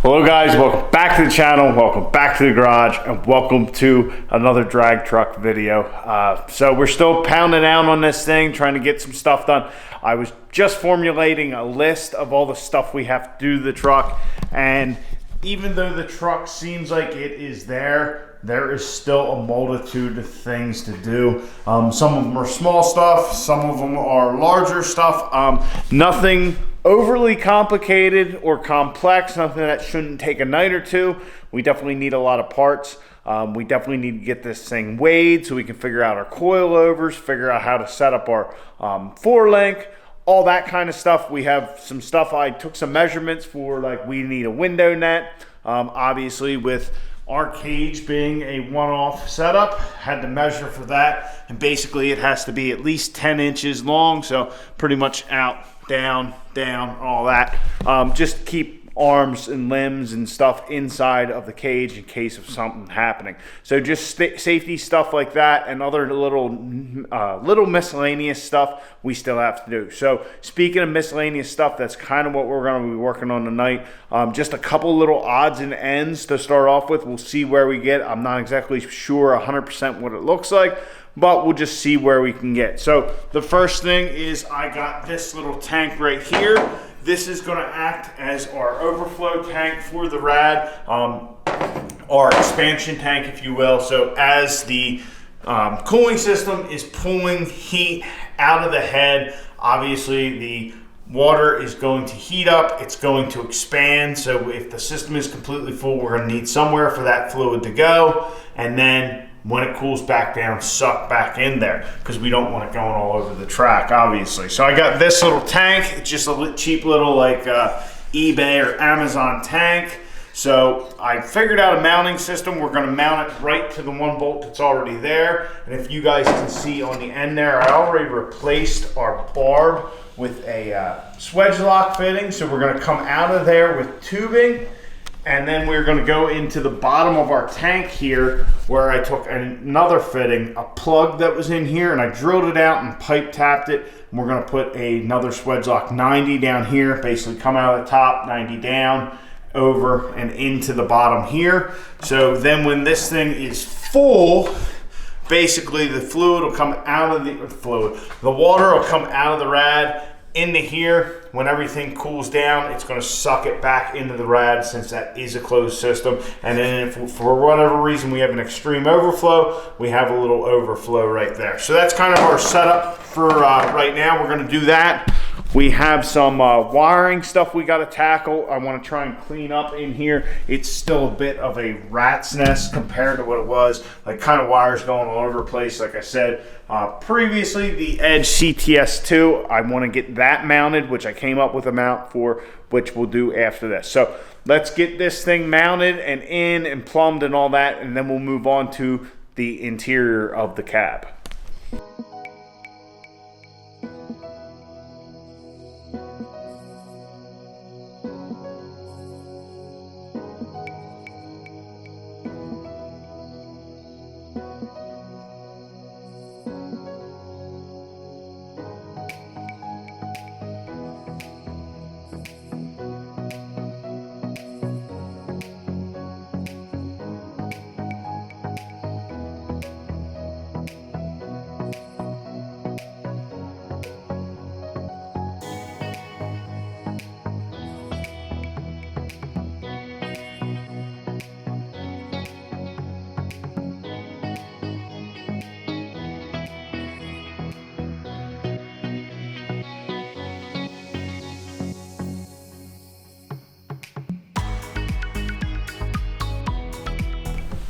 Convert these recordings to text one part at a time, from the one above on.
Hello guys, welcome back to the channel, welcome back to the garage, and welcome to another drag truck video. So we're still pounding out on this thing, trying to get some stuff done. I was just formulating a list of all the stuff we have to do to the truck, and even though the truck seems like it is there is still a multitude of things to do. Some of them are small stuff, some of them are larger stuff. Nothing overly complicated or complex, nothing that shouldn't take a night or two. We definitely need a lot of parts. We definitely need to get this thing weighed so we can figure out our coilovers, figure out how to set up our four-link, all that kind of stuff. We have some stuff, I took some measurements for, like we need a window net. Obviously with our cage being a one-off setup, had to measure for that, and basically it has to be at least 10 inches long, so pretty much out, down, all that. Just keep arms and limbs and stuff inside of the cage in case of something happening. So just safety stuff like that, and other little miscellaneous stuff we still have to do. So speaking of miscellaneous stuff, that's kind of what we're going to be working on tonight. Just a couple little odds and ends to start off with. We'll see where we get. I'm not exactly sure 100% what it looks like, but we'll just see where we can get. So the first thing is I got this little tank right here. This is going to act as our overflow tank for the rad, our expansion tank, if you will. So as the cooling system is pulling heat out of the head, obviously the water is going to heat up, it's going to expand. So if the system is completely full, we're going to need somewhere for that fluid to go, and then when it cools back down, suck back in there, because we don't want it going all over the track, obviously. So I got this little tank. It's just a cheap little like eBay or Amazon tank. So I figured out a mounting system. We're going to mount it right to the one bolt that's already there. And if you guys can see on the end there, I already replaced our barb with a swedge lock fitting. So we're going to come out of there with tubing, and then we're going to go into the bottom of our tank here, where I took another fitting, a plug that was in here, and I drilled it out and pipe tapped it. And we're going to put another swedge lock 90 down here, basically come out of the top, 90 down, over and into the bottom here. So then when this thing is full, basically the fluid will come out of the water will come out of the rad into here. When everything cools down, it's going to suck it back into the rad, since that is a closed system. And then if for whatever reason we have an extreme overflow, we have a little overflow right there. So that's kind of our setup for right now. We're going to do that. We have some wiring stuff we got to tackle. I want to try and clean up in here. It's still a bit of a rat's nest compared to what it was. Like, kind of wires going all over the place. Like I said previously, the Edge CTS2, I want to get that mounted, which I came up with a mount for, which we'll do after this. So let's get this thing mounted and in and plumbed and all that, and then we'll move on to the interior of the cab.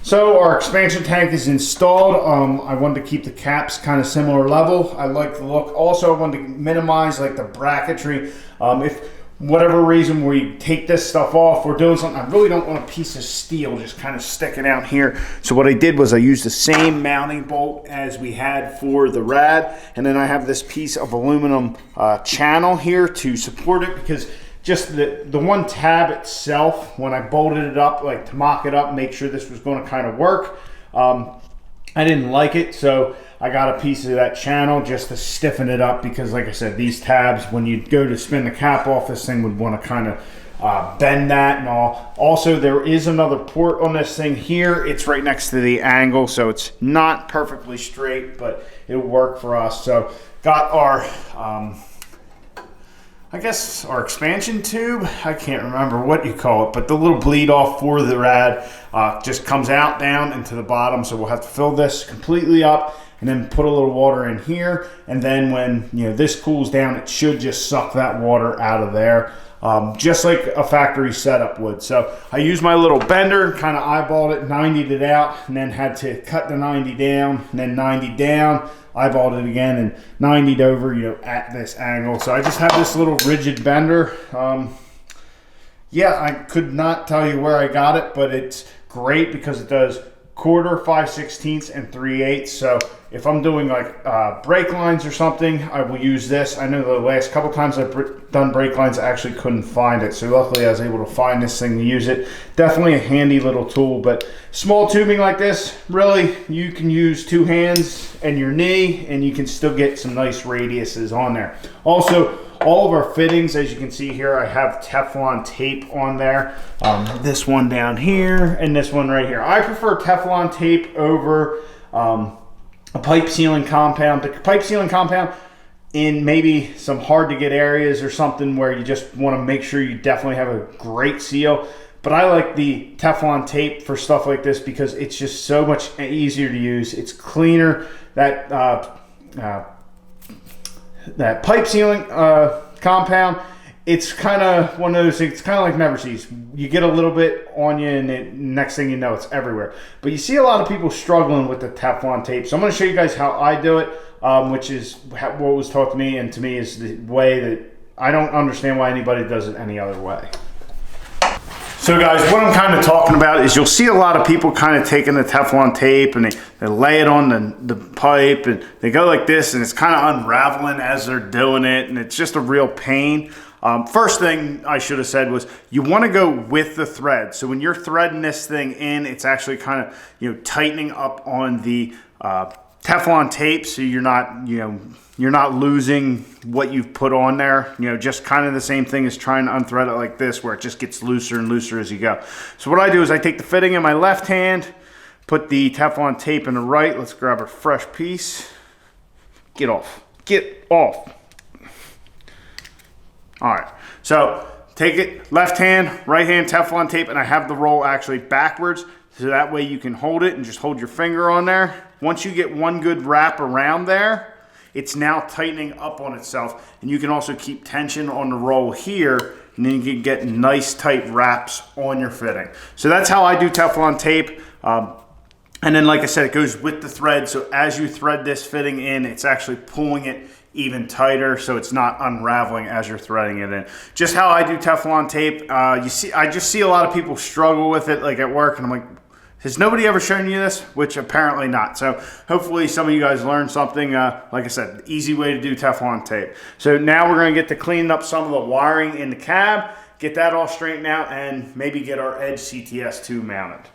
So our expansion tank is installed. I wanted to keep the caps kind of similar level. I like the look. Also, I wanted to minimize like the bracketry. If whatever reason we take this stuff off, we're doing something, I really don't want a piece of steel just kind of sticking out here. So what I did was I used the same mounting bolt as we had for the rad, and then I have this piece of aluminum channel here to support it, because just the one tab itself, when I bolted it up, like to mock it up, make sure this was going to kind of work, I didn't like it, so I got a piece of that channel just to stiffen it up, because like I said, these tabs, when you go to spin the cap off, this thing would want to kind of bend that and all. Also, there is another port on this thing here. It's right next to the angle, so it's not perfectly straight, but it'll work for us. So got our I guess our expansion tube, I can't remember what you call it, but the little bleed off for the rad just comes out down into the bottom. So we'll have to fill this completely up and then put a little water in here. And then when this cools down, it should just suck that water out of there, just like a factory setup would. So I used my little bender, kind of eyeballed it, 90'd it out, and then had to cut the 90 down, and then 90 down, eyeballed it again, and 90'd over, at this angle. So I just have this little rigid bender. Yeah, I could not tell you where I got it, but it's great because it does quarter, 5/16, and 3/8. So if I'm doing like brake lines or something, I will use this. I know the last couple times I've done brake lines, I actually couldn't find it. So luckily I was able to find this thing to use it. Definitely a handy little tool, but small tubing like this, really, you can use 2 hands and your knee, and you can still get some nice radiuses on there. Also, all of our fittings, as you can see here, I have Teflon tape on there. This one down here and this one right here. I prefer Teflon tape over a pipe sealing compound. The pipe sealing compound in maybe some hard to get areas or something where you just want to make sure you definitely have a great seal. But I like the Teflon tape for stuff like this because it's just so much easier to use. It's cleaner. That pipe sealing compound, it's kind of one of those things. It's kind of like never sees. You get a little bit on you, and next thing you know, it's everywhere. But you see a lot of people struggling with the Teflon tape. So I'm going to show you guys how I do it, which is what was taught to me, and to me is the way that I don't understand why anybody does it any other way. So guys, what I'm kind of talking about is you'll see a lot of people kind of taking the Teflon tape and they lay it on the pipe and they go like this, and it's kind of unraveling as they're doing it, and it's just a real pain. First thing I should have said was you want to go with the thread. So when you're threading this thing in, it's actually kind of tightening up on the Teflon tape, so you're not losing what you've put on there. Just kind of the same thing as trying to unthread it like this, where it just gets looser and looser as you go. So what I do is I take the fitting in my left hand, put the Teflon tape in the right. Let's grab a fresh piece. Get off. Get off. All right. So take it left hand, right hand Teflon tape, and I have the roll actually backwards, so that way you can hold it and just hold your finger on there. Once you get one good wrap around there, it's now tightening up on itself, and you can also keep tension on the roll here, and then you can get nice tight wraps on your fitting. So that's how I do Teflon tape. And then, like I said, it goes with the thread. So as you thread this fitting in, it's actually pulling it even tighter, so it's not unraveling as you're threading it in. Just how I do Teflon tape. I just see a lot of people struggle with it, like at work, and I'm like, has nobody ever shown you this? Which apparently not. So hopefully some of you guys learned something. Like I said, easy way to do Teflon tape. So now we're going to get to cleaning up some of the wiring in the cab, get that all straightened out, and maybe get our Edge CTS2 mounted.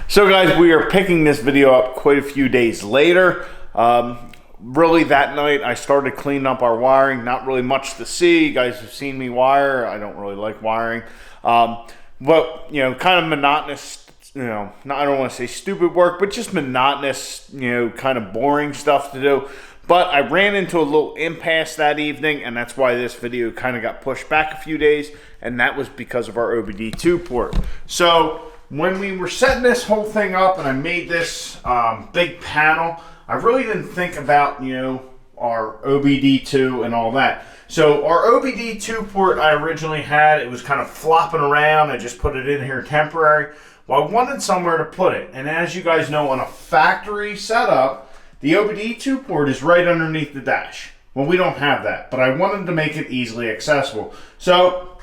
So guys, we are picking this video up quite a few days later. Really that night I started cleaning up our wiring. Not really much to see. You guys have seen me wire. I don't really like wiring. But kind of monotonous, I don't want to say stupid work, but just monotonous, kind of boring stuff to do. But I ran into a little impasse that evening, and that's why this video kind of got pushed back a few days, and that was because of our Obd2 port. So when we were setting this whole thing up and I made this big panel, I really didn't think about, our Obd2 and all that. So our Obd2 port I originally had, it was kind of flopping around. I just put it in here temporary. Well, I wanted somewhere to put it. And as you guys know, on a factory setup, The Obd2 port is right underneath the dash. Well, we don't have that, but I wanted to make it easily accessible. So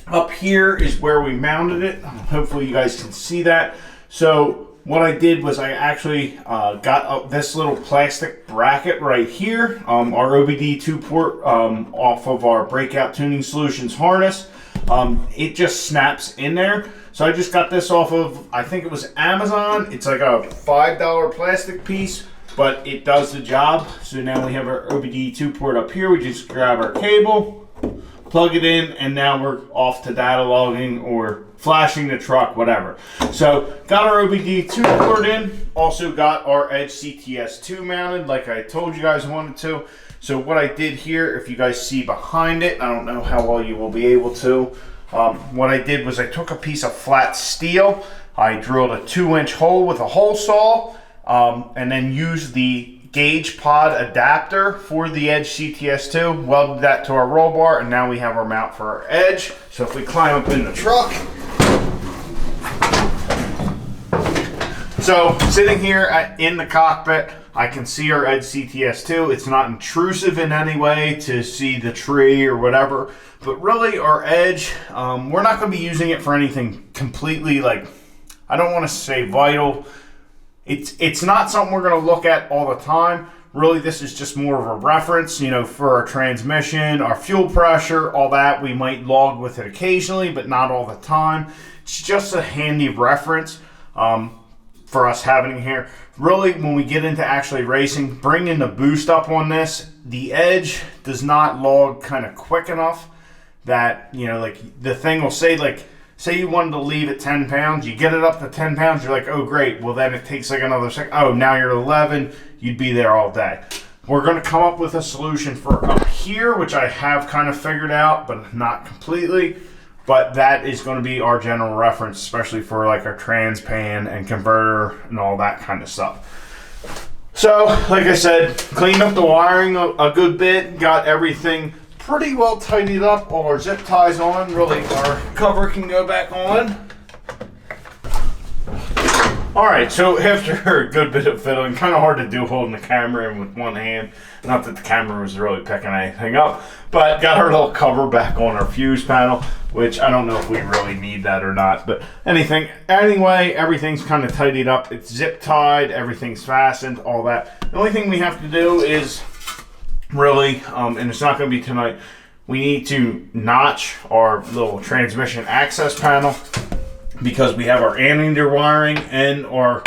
up here is where we mounted it. Hopefully you guys can see that. So what I did was I actually got this little plastic bracket right here, our Obd2 port off of our Breakout Tuning Solutions harness. It just snaps in there. So I just got this off of, I think it was Amazon. It's like a $5 plastic piece, but it does the job. So now we have our Obd2 port up here. We just grab our cable, plug it in, and now we're off to data logging or flashing the truck, whatever. So got our Obd2 port in, also got our Edge CTS2 mounted like I told you guys I wanted to. So what I did here, if you guys see behind it, I don't know how well you will be able to, what I did was I took a piece of flat steel, I drilled a 2-inch hole with a hole saw, and then used the gauge pod adapter for the Edge CTS2, welded that to our roll bar, and now we have our mount for our Edge. So if we climb up in the truck, so sitting here in the cockpit, I can see our Edge CTS2. It's not intrusive in any way to see the tree or whatever, but really our Edge, we're not going to be using it for anything completely, like, I don't want to say vital. It's not something we're going to look at all the time. Really, this is just more of a reference, you know, for our transmission, our fuel pressure, all that. We might log with it occasionally, but not all the time. It's just a handy reference for us having it here. Really, when we get into actually racing, bringing the boost up on this, the Edge does not log kind of quick enough that, you know, like the thing will say, like, say you wanted to leave at 10 pounds, you get it up to 10 pounds, you're like, oh great, well then it takes like another second, oh now you're 11, you'd be there all day. We're going to come up with a solution for up here, which I have kind of figured out, but not completely, but that is going to be our general reference, especially for like our trans pan and converter and all that kind of stuff. So, like I said, cleaned up the wiring a good bit, got everything pretty well tidied up, all our zip ties on, really our cover can go back on. Alright, so after a good bit of fiddling, kind of hard to do holding the camera in with one hand, not that the camera was really picking anything up, but got our little cover back on our fuse panel, which I don't know if we really need that or not, but anyway, everything's kind of tidied up, it's zip tied, everything's fastened, all that. The only thing we have to do is really, and it's not going to be tonight, we need to notch our little transmission access panel because we have our anteater wiring and our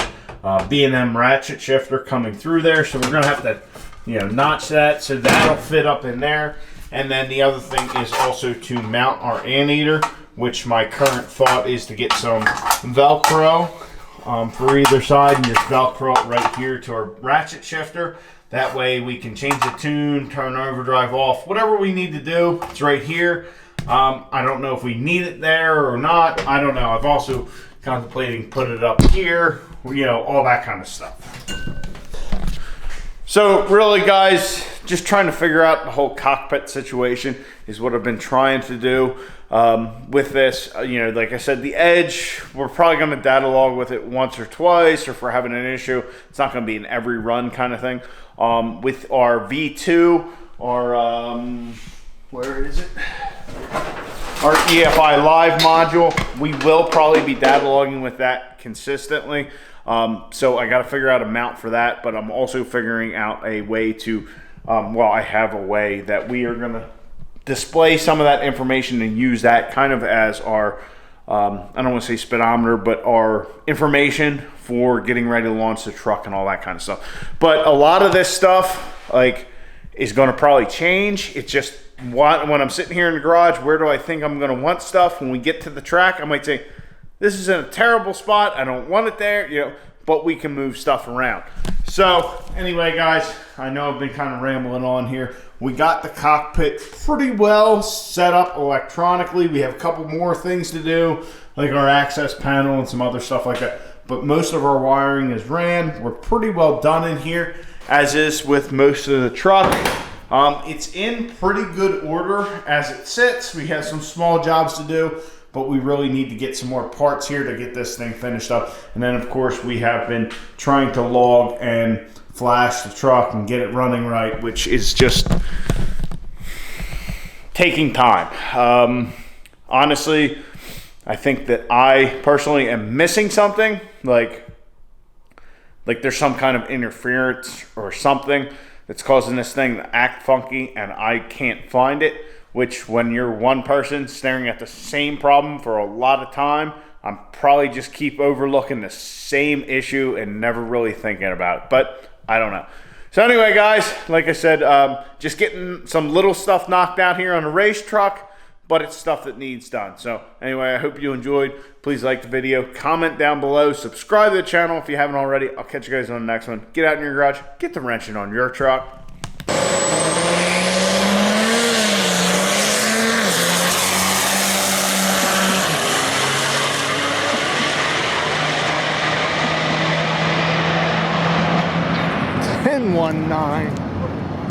B&M ratchet shifter coming through there, so we're going to have to, you know, notch that so that'll fit up in there. And then the other thing is also to mount our anteater, which my current thought is to get some Velcro for either side and just Velcro it right here to our ratchet shifter. That way we can change the tune, turn overdrive off, whatever we need to do, it's right here. I don't know if we need it there or not. I don't know. I've also contemplating putting it up here, you know, all that kind of stuff. So really guys, just trying to figure out the whole cockpit situation is what I've been trying to do with this. You know, like I said, the Edge, we're probably going to data log with it once or twice, or if we're having an issue, it's not going to be an every run kind of thing. With our V2, our, where is it? Our EFI Live module, we will probably be data logging with that consistently. So I got to figure out a mount for that, but I'm also figuring out a way to, well, I have a way that we are going to display some of that information and use that kind of as our, I don't want to say speedometer, but our information for getting ready to launch the truck and all that kind of stuff. But a lot of this stuff, like, is going to probably change. It's just when I'm sitting here in the garage, where do I think I'm going to want stuff? When we get to the track, I might say, this is in a terrible spot, I don't want it there, you know, but we can move stuff around. So anyway guys, I know I've been kind of rambling on here. We got the cockpit pretty well set up electronically. We have a couple more things to do, like our access panel and some other stuff like that, but most of our wiring is ran. We're pretty well done in here, as is with most of the truck. It's in pretty good order as it sits. We have some small jobs to do, but we really need to get some more parts here to get this thing finished up. And then of course we have been trying to log and flash the truck and get it running right, which is just taking time. Honestly, I think that I personally am missing something, like there's some kind of interference or something that's causing this thing to act funky, and I can't find it, which when you're one person staring at the same problem for a lot of time, I'm probably just keep overlooking the same issue and never really thinking about it, but I don't know. So anyway, guys, like I said, just getting some little stuff knocked out here on the race truck, but it's stuff that needs done. So anyway, I hope you enjoyed. Please like the video, comment down below, subscribe to the channel if you haven't already. I'll catch you guys on the next one. Get out in your garage, get the wrenching on your truck. 10-1-9.